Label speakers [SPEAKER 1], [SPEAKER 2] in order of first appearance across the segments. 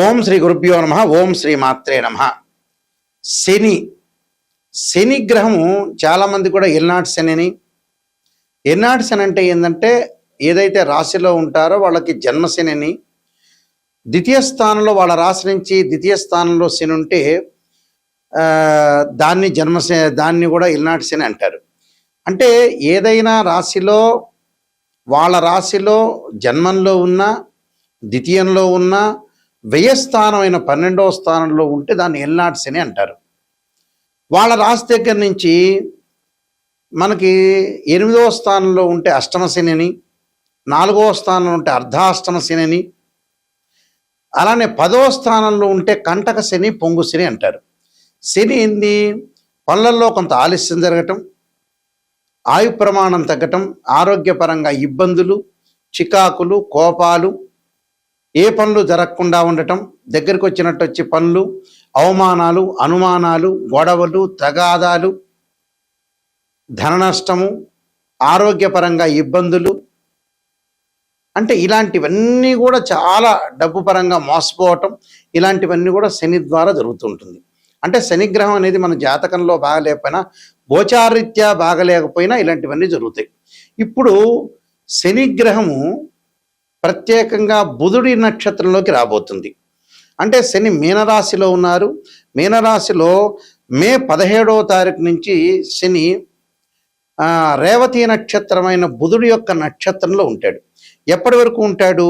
[SPEAKER 1] ఓం శ్రీ గురుభ్యో నమ. ఓం శ్రీ మాత్రే నమ. శని శని గ్రహము చాలామంది కూడా ఎల్నాటి శని అని. ఎల్నాటి శని అంటే ఏంటంటే ఏదైతే రాశిలో ఉంటారో వాళ్ళకి జన్మశని అని, ద్వితీయ స్థానంలో వాళ్ళ రాశి నుంచి ద్వితీయ స్థానంలో శని ఉంటే దాన్ని దాన్ని కూడా ఎల్నాటి శని అంటారు. అంటే ఏదైనా రాశిలో వాళ్ళ రాశిలో జన్మంలో ఉన్న ద్వితీయంలో ఉన్న వ్యయస్థానమైన 12వ స్థానంలో ఉంటే దాన్ని ఎల్నాటి శని అంటారు. వాళ్ళ రాశి దగ్గర నుంచి మనకి 8వ స్థానంలో ఉంటే అష్టమ శని అని, 4వ స్థానంలో ఉంటే అర్ధాష్టమ శని అని, అలానే 10వ స్థానంలో ఉంటే కంటక శని, పొంగు శని అంటారు. శని ఏంది? పనులలో కొంత ఆలస్యం జరగటం, ఆయు ప్రమాణం తగ్గటం, ఆరోగ్యపరంగా ఇబ్బందులు, చికాకులు, కోపాలు, ఏ పనులు జరగకుండా ఉండటం, దగ్గరికి వచ్చినట్టు వచ్చి పనులు, అవమానాలు, అనుమానాలు, గొడవలు, తగాదాలు, ధన నష్టము, ఆరోగ్యపరంగా ఇబ్బందులు, అంటే ఇలాంటివన్నీ కూడా చాలా డబ్బు పరంగా మోసపోవటం, ఇలాంటివన్నీ కూడా శని ద్వారా జరుగుతుంటుంది. అంటే శనిగ్రహం అనేది మన జాతకంలో బాగలేకపోయినా, గోచారీత్యా బాగలేకపోయినా ఇలాంటివన్నీ జరుగుతాయి. ఇప్పుడు శనిగ్రహము ప్రత్యేకంగా బుధుడి నక్షత్రంలోకి రాబోతుంది. అంటే శని మీనరాశిలో ఉన్నారు. మీనరాశిలో మే 17వ తారీఖు నుంచి శని రేవతి నక్షత్రమైన బుధుడి యొక్క నక్షత్రంలో ఉంటాడు. ఎప్పటి వరకు ఉంటాడు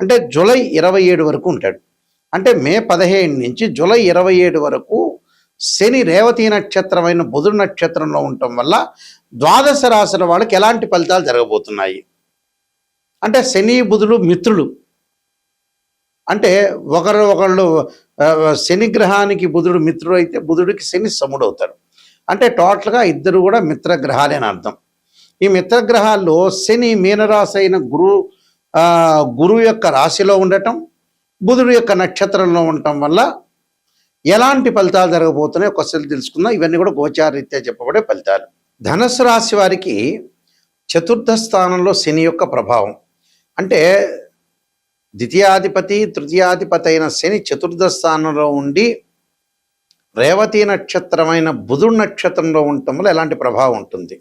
[SPEAKER 1] అంటే జూలై 27 వరకు ఉంటాడు. అంటే మే 15 నుంచి జూలై 27 వరకు శని రేవతి నక్షత్రమైన బుధుడి నక్షత్రంలో ఉండటం వల్ల ద్వాదశ రాశుల వాళ్ళకి ఎలాంటి ఫలితాలు జరగబోతున్నాయి అంటే శని బుధుడు మిత్రులు. అంటే ఒకళ్ళు శని గ్రహానికి బుధుడు మిత్రుడు అయితే బుధుడికి శని సముడు అవుతాడు. అంటే టోటల్గా ఇద్దరు కూడా మిత్రగ్రహాలే అని అర్థం. ఈ మిత్రగ్రహాల్లో శని మీనరాశి అయిన గురువు యొక్క రాశిలో ఉండటం, బుధుడు యొక్క నక్షత్రంలో ఉండటం వల్ల ఎలాంటి ఫలితాలు జరగబోతున్నాయి ఒకసారి తెలుసుకుందాం. ఇవన్నీ కూడా గోచారీత్యా చెప్పబడే ఫలితాలు. ధనుసు రాశి వారికి చతుర్థ స్థానంలో శని యొక్క ప్రభావం. అంటే ద్వితీయాధిపతి తృతీయాధిపతి అయిన శని చతుర్థ స్థానంలో ఉండి రేవతి నక్షత్రమైన బుధుడు నక్షత్రంలో ఉండటం వల్ల ఎలాంటి ప్రభావం ఉంటుంది?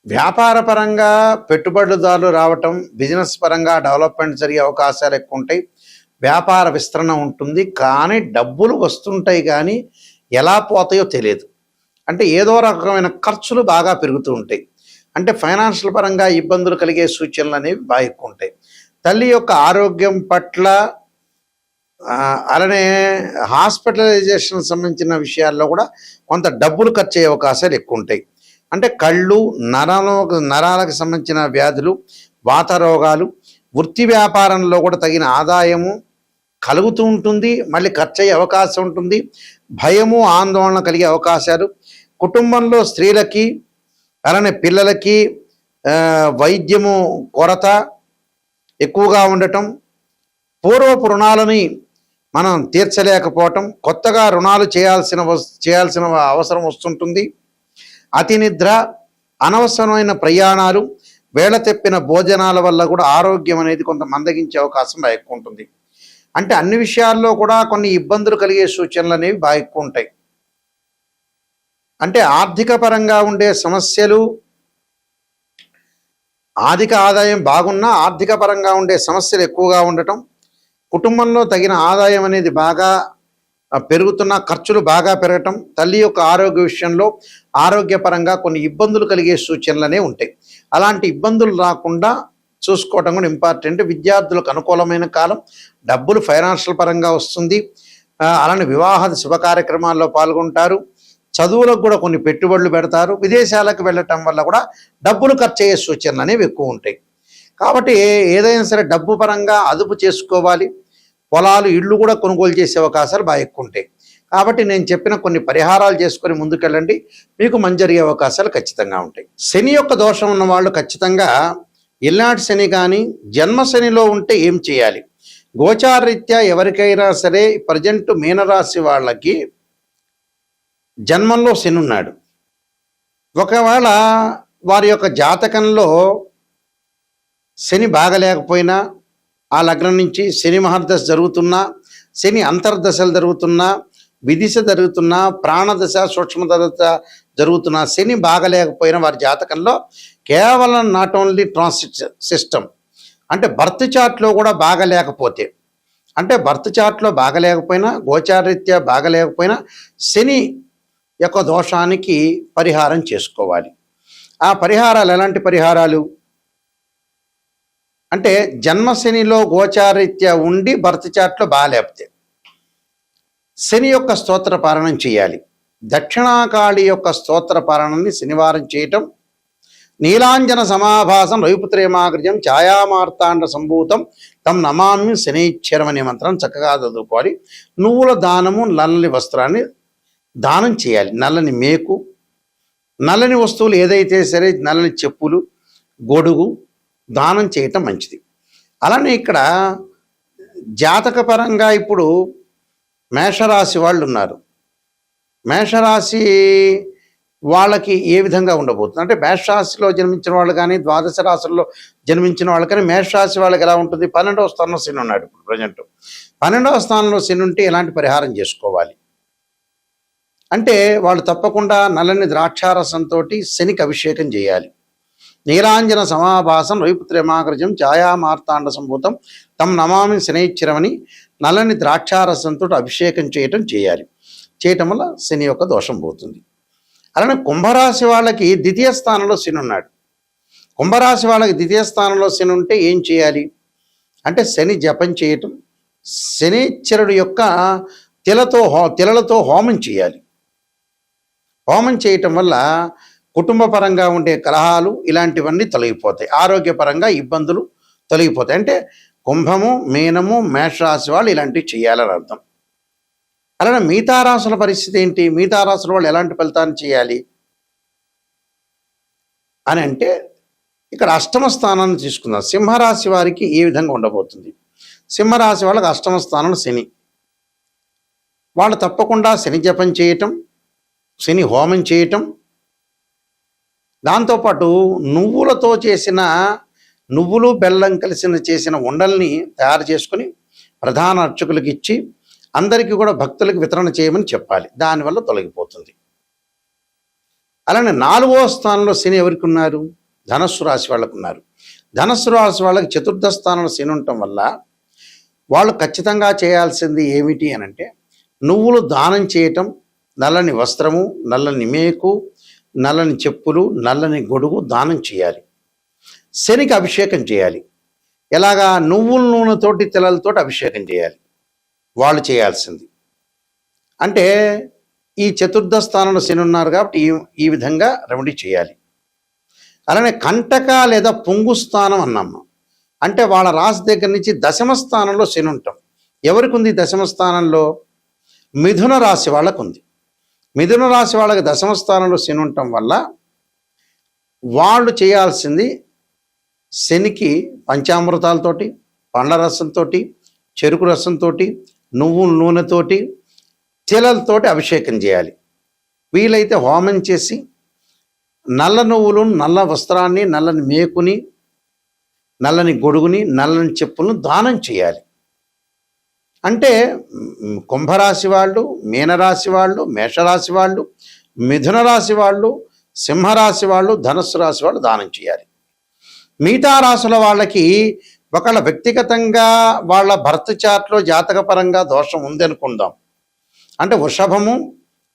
[SPEAKER 1] వ్యాపార పరంగా పెట్టుబడిదారులు రావటం, బిజినెస్ పరంగా డెవలప్మెంట్ జరిగే అవకాశాలు ఎక్కువ ఉంటాయి. వ్యాపార విస్తరణ ఉంటుంది, కానీ డబ్బులు వస్తుంటాయి కానీ ఎలా పోతాయో తెలియదు. అంటే ఏదో రకమైన ఖర్చులు బాగా పెరుగుతూ ఉంటాయి. అంటే ఫైనాన్షియల్ పరంగా ఇబ్బందులు కలిగే సూచనలు అనేవి బాగా ఎక్కువ ఉంటాయి. తల్లి యొక్క ఆరోగ్యం పట్ల అలానే హాస్పిటలైజేషన్ సంబంధించిన విషయాల్లో కూడా కొంత డబ్బులు ఖర్చు అయ్యే అవకాశాలు ఎక్కువ ఉంటాయి. అంటే కళ్ళు, నరాలకు సంబంధించిన వ్యాధులు, వాత రోగాలు, వృత్తి వ్యాపారంలో కూడా తగిన ఆదాయము కలుగుతూ ఉంటుంది, మళ్ళీ ఖర్చు అయ్యే అవకాశం ఉంటుంది. భయము, ఆందోళన కలిగే అవకాశాలు, కుటుంబంలో స్త్రీలకి అలానే పిల్లలకి వైద్యము కొరత ఎక్కువగా ఉండటం, పూర్వపు రుణాలని మనం తీర్చలేకపోవటం, కొత్తగా రుణాలు చేయాల్సిన అవసరం వస్తుంటుంది. అతి నిద్ర, అనవసరమైన ప్రయాణాలు, వేళ తెప్పిన భోజనాల వల్ల కూడా ఆరోగ్యం అనేది కొంత మందగించే అవకాశం బాగా ఎక్కువ ఉంటుంది. అంటే అన్ని విషయాల్లో కూడా కొన్ని ఇబ్బందులు కలిగే సూచనలు అనేవి బాగా ఎక్కువ ఉంటాయి. అంటే ఆర్థిక పరంగా ఉండే సమస్యలు, ఆర్థిక ఆదాయం బాగున్నా ఆర్థిక పరంగా ఉండే సమస్యలు ఎక్కువగా ఉండటం, కుటుంబంలో తగిన ఆదాయం అనేది బాగా పెరుగుతున్న ఖర్చులు బాగా పెరగటం, తల్లి యొక్క ఆరోగ్య విషయంలో ఆరోగ్యపరంగా కొన్ని ఇబ్బందులు కలిగే సూచనలనే ఉంటాయి. అలాంటి ఇబ్బందులు రాకుండా చూసుకోవటం కూడా ఇంపార్టెంట్. విద్యార్థులకు అనుకూలమైన కాలం, డబ్బులు ఫైనాన్షియల్ పరంగా వస్తుంది. అలానే వివాహ శుభ కార్యక్రమాల్లో పాల్గొంటారు, చదువులకు కూడా కొన్ని పెట్టుబడులు పెడతారు, విదేశాలకు వెళ్ళటం వల్ల కూడా డబ్బులు ఖర్చు అయ్యే సూచనలు అనేవి ఎక్కువ ఉంటాయి. కాబట్టి ఏదైనా సరే డబ్బు పరంగా అదుపు చేసుకోవాలి. పొలాలు, ఇళ్ళు కూడా కొనుగోలు చేసే అవకాశాలు బాగా ఎక్కువ ఉంటాయి. కాబట్టి నేను చెప్పిన కొన్ని పరిహారాలు చేసుకొని ముందుకెళ్ళండి, మీకు మంచి జరిగే అవకాశాలు ఖచ్చితంగా ఉంటాయి. శని యొక్క దోషం ఉన్న వాళ్ళు ఖచ్చితంగా ఎల్నాటి శని కానీ జన్మ శనిలో ఉంటే ఏం చేయాలి? గోచారరీత్యా ఎవరికైనా సరే ప్రజెంట్ మీనరాశి వాళ్ళకి జన్మంలో శని ఉన్నాడు. ఒకవేళ వారి యొక్క జాతకంలో శని బాగలేకపోయినా ఆ లగ్నం నుంచి శని మహర్దశ జరుగుతున్నా, శని అంతర్దశలు జరుగుతున్నా, విదిశ జరుగుతున్నా, ప్రాణదశ సూక్ష్మదశ జరుగుతున్నా, శని బాగలేకపోయినా వారి జాతకంలో కేవలం నాట్ ఓన్లీ ట్రాన్సిట్ సిస్టమ్ అంటే బర్త్ చార్ట్లో కూడా బాగలేకపోతే, అంటే బర్త్ చార్ట్లో బాగలేకపోయినా, గోచారరీత్యా బాగలేకపోయినా శని యొక్క దోషానికి పరిహారం చేసుకోవాలి. ఆ పరిహారాలు ఎలాంటి పరిహారాలు అంటే జన్మశనిలో గోచారరీత్యా ఉండి బర్త్ చార్ట్లో బాగలేకపోతే శని యొక్క స్తోత్ర పారాయణం చేయాలి. దక్షిణాకాళి యొక్క స్తోత్ర పారాయణాన్ని శనివారం చేయటం, నీలాంజన సమాభాసం రవిపుత్రేమాగ్రజం ఛాయామార్తాండ సంభూతం తం నమామి శనైశ్చరం అనే మంత్రం చక్కగా చదువుకోవాలి. నువ్వుల దానము, నల్లని వస్త్రాన్ని దానం చేయాలి. నల్లని మేకు, నల్లని వస్తువులు ఏదైతే సరే, నల్లని చెప్పులు, గొడుగు దానం చేయటం మంచిది. అలానే ఇక్కడ జాతకపరంగా ఇప్పుడు మేషరాశి వాళ్ళు ఉన్నారు. మేషరాశి వాళ్ళకి ఏ విధంగా ఉండబోతుంది అంటే మేషరాశిలో జన్మించిన వాళ్ళు కానీ, ద్వాదశ రాశుల్లో జన్మించిన వాళ్ళు కానీ, మేషరాశి వాళ్ళకి ఎలా ఉంటుంది? 12వ స్థానంలో శని ఉన్నాడు ఇప్పుడు ప్రజెంట్. 12వ స్థానంలో శని ఉంటే ఎలాంటి పరిహారం చేసుకోవాలి అంటే వాళ్ళు తప్పకుండా నల్లని ద్రాక్షారసంతో శనికి అభిషేకం చేయాలి. నీలాంజన సమాభాసం రవిపుత్రేమాగ్రజం ఛాయామార్తాండ సంభూతం తం నమామి శనైశ్చరమని నల్లని ద్రాక్షారసంతో అభిషేకం చేయాలి. చేయటం వల్ల శని యొక్క దోషం పోతుంది. అలానే కుంభరాశి వాళ్ళకి ద్వితీయ స్థానంలో శని ఉన్నాడు. కుంభరాశి వాళ్ళకి ద్వితీయ స్థానంలో శని ఉంటే ఏం చేయాలి అంటే శని జపం చేయటం, శనైశ్చరుడు యొక్క తిలలతో హోమం చేయాలి. హోమం చేయటం వల్ల కుటుంబ పరంగా ఉండే కలహాలు ఇలాంటివన్నీ తొలగిపోతాయి. ఆరోగ్యపరంగా ఇబ్బందులు తొలగిపోతాయి. అంటే కుంభము, మీనము, మేషరాశి వాళ్ళు ఇలాంటివి చేయాలని అర్థం. అలానే మిగతా రాశుల పరిస్థితి ఏంటి? మిగతా రాశుల వాళ్ళు ఎలాంటి ఫలితాన్ని చేయాలి అని అంటే ఇక్కడ అష్టమ స్థానాన్ని తీసుకుందాం. సింహరాశి వారికి ఏ విధంగా ఉండబోతుంది? సింహరాశి వాళ్ళకి అష్టమ స్థానం శని. వాళ్ళు తప్పకుండా శని జపం చేయటం, శని హోమం చేయటం, దాంతోపాటు నువ్వులతో చేసిన, నువ్వులు బెల్లం చేసిన ఉండల్ని తయారు చేసుకుని ప్రధాన అర్చకులకు ఇచ్చి అందరికీ కూడా భక్తులకు వితరణ చేయమని చెప్పాలి. దానివల్ల తొలగిపోతుంది. అలానే 4వ స్థానంలో శని ఎవరికి ఉన్నారు? ధనస్సు రాశి వాళ్ళకు ఉన్నారు. ధనస్సు రాశి వాళ్ళకి చతుర్థ స్థానంలో శని ఉండటం వల్ల వాళ్ళు ఖచ్చితంగా చేయాల్సింది ఏమిటి అని అంటే నువ్వులు దానం చేయటం, నల్లని వస్త్రము, నల్లని మేకు, నల్లని చెప్పులు, నల్లని గొడుగు దానం చేయాలి. శనికి అభిషేకం చేయాలి. ఎలాగా? నువ్వుల నూనెతోటి, తిలలతోటి అభిషేకం చేయాలి వాళ్ళు చేయాల్సింది. అంటే ఈ చతుర్థ స్థానంలో శని ఉన్నారు కాబట్టి ఈ విధంగా రెమెడీ చేయాలి. అలానే కంటక లేదా పొంగు స్థానం అన్నాము అంటే వాళ్ళ రాశి దగ్గర నుంచి దశమ స్థానంలో శని ఉంటాం. ఎవరికి ఉంది దశమ స్థానంలో? మిథున రాశి వాళ్ళకు ఉంది. మిథున రాశి వాళ్ళకి దశమ స్థానంలో శని ఉండటం వల్ల వాళ్ళు చేయాల్సింది శనికి పంచామృతాలతోటి, పండ్ల రసంతో, చెరుకు రసంతో, నువ్వుల నూనెతోటి, తిలలతోటి అభిషేకం చేయాలి. వీలైతే హోమం చేసి నల్ల నువ్వులు, నల్ల వస్త్రాన్ని, నల్లని మేకుని, నల్లని గొడుగుని, నల్లని చెప్పులను దానం చేయాలి. అంటే కుంభరాశి వాళ్ళు, మీనరాశి వాళ్ళు, మేషరాశి వాళ్ళు, మిథున రాశి వాళ్ళు, సింహరాశి వాళ్ళు, ధనుస్సు రాశి వాళ్ళు దానం చేయాలి. మిగతా రాశుల వాళ్ళకి ఒకళ్ళ వ్యక్తిగతంగా వాళ్ళ భర్త చార్ట్లో జాతకపరంగా దోషం ఉంది అనుకుందాం. అంటే వృషభము,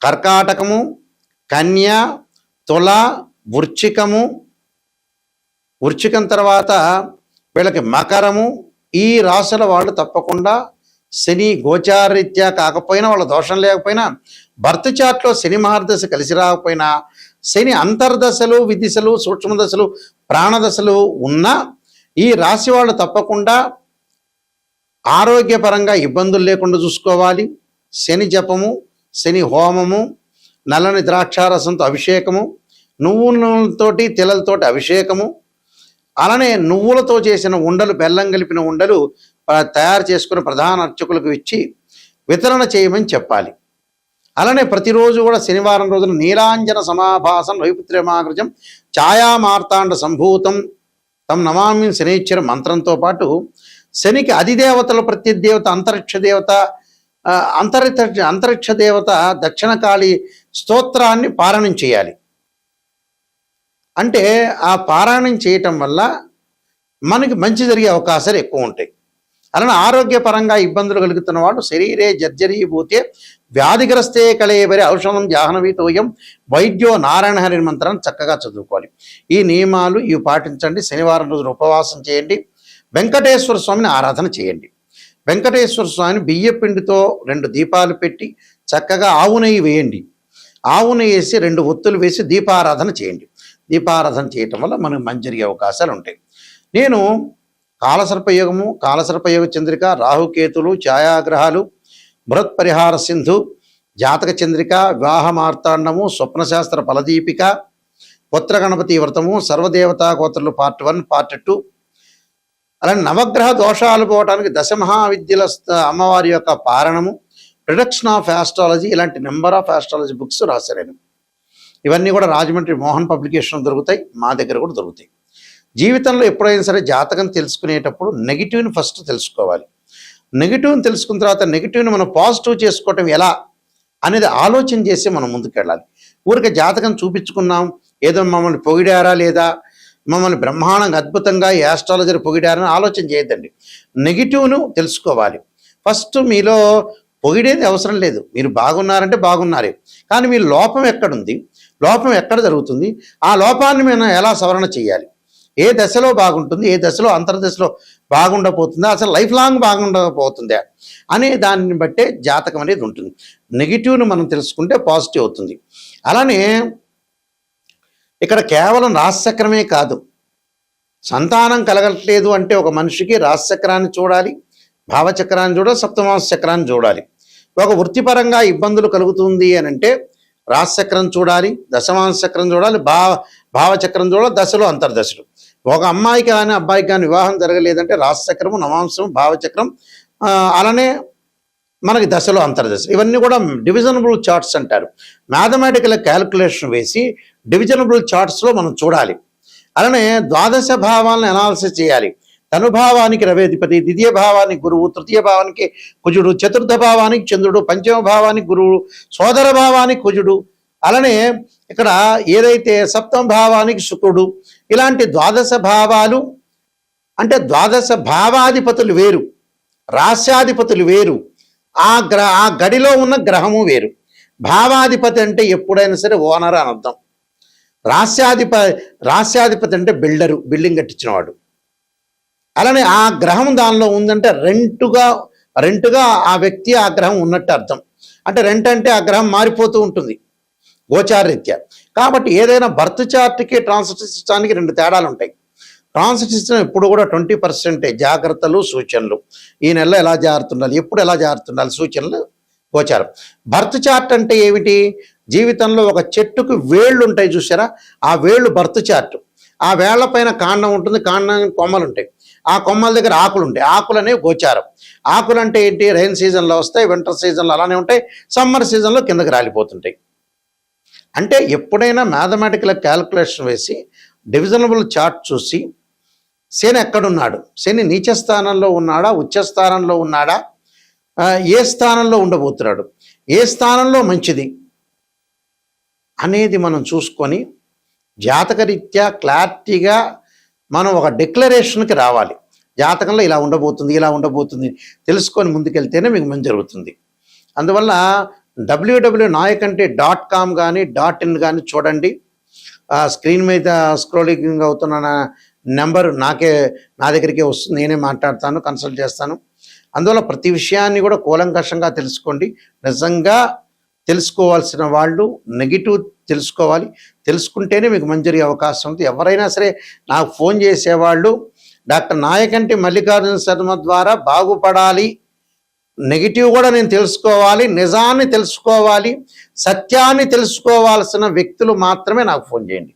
[SPEAKER 1] కర్కాటకము, కన్య, తుల, వృశ్చికం తర్వాత వీళ్ళకి మకరము, ఈ రాశుల వాళ్ళు తప్పకుండా శని గోచారరీత్యా కాకపోయినా, వాళ్ళ దోషం లేకపోయినా, భర్త చాట్లో శని మహర్దశ కలిసి రాకపోయినా, శని అంతర్దశలు, విదిశలు, సూక్ష్మదశలు, ప్రాణదశలు ఉన్నా ఈ రాశి వాళ్ళు తప్పకుండా ఆరోగ్యపరంగా ఇబ్బందులు లేకుండా చూసుకోవాలి. శని జపము, శని హోమము, నల్లని ద్రాక్షారసంతో అభిషేకము, నువ్వులతోటి, తిలలతోటి అభిషేకము, అలానే నువ్వులతో చేసిన ఉండలు, బెల్లం కలిపిన ఉండలు తయారు చేసుకుని ప్రధాన అర్చకులకు ఇచ్చి వితరణ చేయమని చెప్పాలి. అలానే ప్రతిరోజు కూడా శనివారం రోజున నీలాంజన సమాభాసం రవిపుత్రేమాగ్రజం ఛాయామార్తాండ సంభూతం తం నమామి శనైశ్చర మంత్రంతో పాటు శనికి అధిదేవతల ప్రత్యదేవత అంతరిక్ష దేవత, అంతరిక్ష దేవత దక్షిణకాళి స్తోత్రాన్ని పారాయణం చేయాలి. అంటే ఆ పారాయణం చేయటం వల్ల మనకి మంచి జరిగే అవకాశాలు ఎక్కువ ఉంటాయి. అలానే ఆరోగ్యపరంగా ఇబ్బందులు కలుగుతున్న వాళ్ళు శరీరే జర్జరీభూతే వ్యాధిగ్రస్తే కళేబరి ఔషధం జాహ్నవీతోయం వైద్యో నారాయణ హరి మంత్రాన్ని చక్కగా చదువుకోవాలి. ఈ నియమాలు ఇవి పాటించండి. శనివారం రోజున ఉపవాసం చేయండి. వెంకటేశ్వర స్వామిని ఆరాధన చేయండి. వెంకటేశ్వర స్వామిని బియ్యపిండితో 2 దీపాలు పెట్టి చక్కగా ఆవు నెయ్యి వేయండి. ఆవు నెయ్యి వేసి 2 ఒత్తులు వేసి దీపారాధన చేయండి. దీపారాధన చేయటం వల్ల మనకు మంచి జరిగే అవకాశాలు ఉంటాయి. నేను కాలసర్పయోగము, కాలసర్పయోగ చంద్రిక, రాహుకేతులు, ఛాయాగ్రహాలు, బృహత్ పరిహార సింధు, జాతక చంద్రిక, వివాహ మార్తాండము, స్వప్నశాస్త్ర ఫలదీపిక, పుత్ర గణపతి వ్రతము, సర్వదేవతా గోత్రులు పార్ట్ 1, పార్ట్ 2, అలానే నవగ్రహ దోషాలు పోవటానికి దశమహావిద్యల అమ్మవారి యొక్క పారణము, ప్రొడక్షన్ ఆఫ్ ఆస్ట్రాలజీ, ఇలాంటి నెంబర్ ఆఫ్ ఆస్ట్రాలజీ బుక్స్ రాశాను. ఇవన్నీ కూడా రాజమండ్రి మోహన్ పబ్లికేషన్ దొరుకుతాయి, మా దగ్గర కూడా దొరుకుతాయి. జీవితంలో ఎప్పుడైనా సరే జాతకం తెలుసుకునేటప్పుడు నెగిటివ్ని ఫస్ట్ తెలుసుకోవాలి. నెగిటివ్ని తెలుసుకున్న తర్వాత నెగిటివ్ని మనం పాజిటివ్ చేసుకోవటం ఎలా అనేది ఆలోచన చేసి మనం ముందుకెళ్ళాలి. ఊరికే జాతకం చూపించుకున్నాం, ఏదో మమ్మల్ని పొగిడారా లేదా, మమ్మల్ని బ్రహ్మాండంగా అద్భుతంగా ఈ ఆస్ట్రాలజర్ పొగిడారని ఆలోచన చేయొద్దండి. నెగిటివ్ను తెలుసుకోవాలి. ఫస్ట్ మీలో పొగిడేది అవసరం లేదు. మీరు బాగున్నారంటే బాగున్నారే, కానీ మీ లోపం ఎక్కడుంది, లోపం ఎక్కడ జరుగుతుంది, ఆ లోపాన్ని మనం ఎలా సవరణ చేయాలి, ఏ దశలో బాగుంటుంది, ఏ దశలో అంతర్దశలో బాగుండకపోతుందా, అసలు లైఫ్ లాంగ్ బాగుండకపోతుందా అనే దాన్ని బట్టే జాతకం అనేది ఉంటుంది. నెగిటివ్ను మనం తెలుసుకుంటే పాజిటివ్ అవుతుంది. అలానే ఇక్కడ కేవలం రాశిచక్రమే కాదు, సంతానం కలగట్లేదు అంటే ఒక మనిషికి రాశిచక్రాన్ని చూడాలి, భావచక్రాన్ని చూడాలి, సప్తమాంశ చక్రాన్ని చూడాలి. ఒక వృత్తిపరంగా ఇబ్బందులు కలుగుతుంది అని అంటే రాశిచక్రం చూడాలి, దశమాంశ చక్రం చూడాలి, భావచక్రం చూడాలి, దశలు అంతర్దశలు. ఒక అమ్మాయికి కానీ అబ్బాయికి కానీ వివాహం జరగలేదంటే రాశిచక్రము, నవాంశం, భావచక్రం, అలానే మనకి దశలు అంతర్దశలు, ఇవన్నీ కూడా డివిజనబుల్ చార్ట్స్ అంటారు. మ్యాథమెటికల్ క్యాలిక్యులేషన్ వేసి డివిజనబుల్ చార్ట్స్లో మనం చూడాలి. అలానే ద్వాదశ భావాలను అనాలిసిస్ చేయాలి. తనుభావానికి రవేధిపతి, ద్వితీయ భావానికి గురువు, తృతీయ భావానికి కుజుడు, చతుర్థ భావానికి చంద్రుడు, పంచమ భావానికి గురువు, సోదర భావానికి కుజుడు, అలానే ఇక్కడ ఏదైతే సప్తమ భావానికి శుక్రుడు, ఇలాంటి ద్వాదశ భావాలు అంటే ద్వాదశ భావాధిపతులు వేరు, రాస్యాధిపతులు వేరు, ఆ గడిలో ఉన్న గ్రహము వేరు. భావాధిపతి అంటే ఎప్పుడైనా సరే ఓనర్ అని అర్థం. రాస్యాధిపతి అంటే బిల్డరు, బిల్డింగ్ కట్టించినవాడు. అలానే ఆ గ్రహం దానిలో ఉందంటే రెంటుగా ఆ వ్యక్తి ఆ గ్రహం ఉన్నట్టు అర్థం. అంటే రెంట్ అంటే ఆ గ్రహం మారిపోతూ ఉంటుంది గోచారరీత్యా. కాబట్టి ఏదైనా బర్త్ చార్ట్కి ట్రాన్సిట్ సిస్టానికి 2 తేడాలు ఉంటాయి. ట్రాన్సిట్ సిస్టమ్ ఎప్పుడు కూడా 20% జాగ్రత్తలు, సూచనలు, ఈ నెలలో ఎలా జారుతుండాలి, ఎప్పుడు ఎలా జారుతుండాలి, సూచనలు, గోచారం. బర్త్ చార్ట్ అంటే ఏమిటి, జీవితంలో ఒక చెట్టుకు వేళ్ళు ఉంటాయి చూసారా, ఆ వేళ్ళు బర్త్ చార్ట్. ఆ వేళ్ల పైన కాండం ఉంటుంది, కాండానికి కొమ్మలు ఉంటాయి, ఆ కొమ్మల దగ్గర ఆకులు ఉంటాయి, ఆకులు అనేవి గోచారం. ఆకులు అంటే ఏంటి, రైన్ సీజన్లో వస్తాయి, వింటర్ సీజన్లో అలానే ఉంటాయి, సమ్మర్ సీజన్లో కిందకి రాలిపోతుంటాయి. అంటే ఎప్పుడైనా మ్యాథమెటికల్ క్యాలిక్యులేషన్ వేసి డివిజనబుల్ చార్ట్ చూసి శని ఎక్కడున్నాడు, శని నీచ స్థానంలో ఉన్నాడా, ఉచ్చ స్థానంలో ఉన్నాడా, ఏ స్థానంలో ఉండబోతున్నాడు, ఏ స్థానంలో మంచిది అనేది మనం చూసుకొని జాతకరీత్యా క్లారిటీగా మనం ఒక డిక్లరేషన్కి రావాలి. జాతకంలో ఇలా ఉండబోతుంది తెలుసుకొని ముందుకెళ్తేనే మీకు మంచి జరుగుతుంది. అందువల్ల www.nayakanti.com కానీ .in కానీ చూడండి. స్క్రీన్ మీద స్క్రోలింగ్ అవుతున్న నెంబర్ నా దగ్గరికే వస్తుంది, నేనే మాట్లాడతాను, కన్సల్ట్ చేస్తాను. అందువల్ల ప్రతి విషయాన్ని కూడా కూలంకషంగా తెలుసుకోండి. నిజంగా తెలుసుకోవాల్సిన వాళ్ళు నెగిటివ్ తెలుసుకోవాలి, తెలుసుకుంటేనే మీకు మంచి జరిగే అవకాశం ఉంది. ఎవరైనా సరే నాకు ఫోన్ చేసేవాళ్ళు డాక్టర్ నాయకంటి మల్లికార్జున శర్మ ద్వారా బాగుపడాలి, నెగిటివ్ కూడా నేను తెలుసుకోవాలి, నిజాన్ని తెలుసుకోవాలి, సత్యాన్ని తెలుసుకోవాల్సిన వ్యక్తులు మాత్రమే నాకు ఫోన్ చేయండి.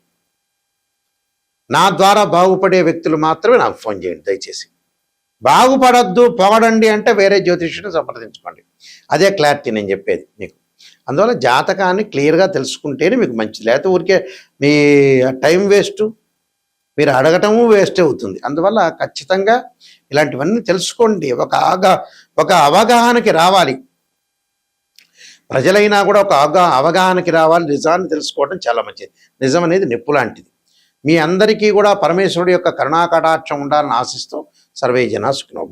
[SPEAKER 1] నా ద్వారా బాగుపడే వ్యక్తులు మాత్రమే నాకు ఫోన్ చేయండి దయచేసి. బాగుపడద్దు, పొగడండి అంటే వేరే జ్యోతిష్యుని సంప్రదించుకోండి. అదే క్లారిటీ నేను చెప్పేది మీకు. అందువల్ల జాతకాన్ని క్లియర్గా తెలుసుకుంటేనే మీకు మంచిది. లేకపోతే ఊరికే మీ టైం వేస్ట్, మీరు అడగటము వేస్ట్ అవుతుంది. అందువల్ల ఖచ్చితంగా ఇలాంటివన్నీ తెలుసుకోండి. ఒక అవగాహనకి రావాలి. ప్రజలైనా కూడా ఒక అవగాహనకి రావాలి. నిజాన్ని తెలుసుకోవడం చాలా మంచిది. నిజం అనేది నిప్పు లాంటిది. మీ అందరికీ కూడా పరమేశ్వరుడు యొక్క కరుణాకటాక్షం ఉండాలని ఆశిస్తూ సర్వే జనా సుఖినో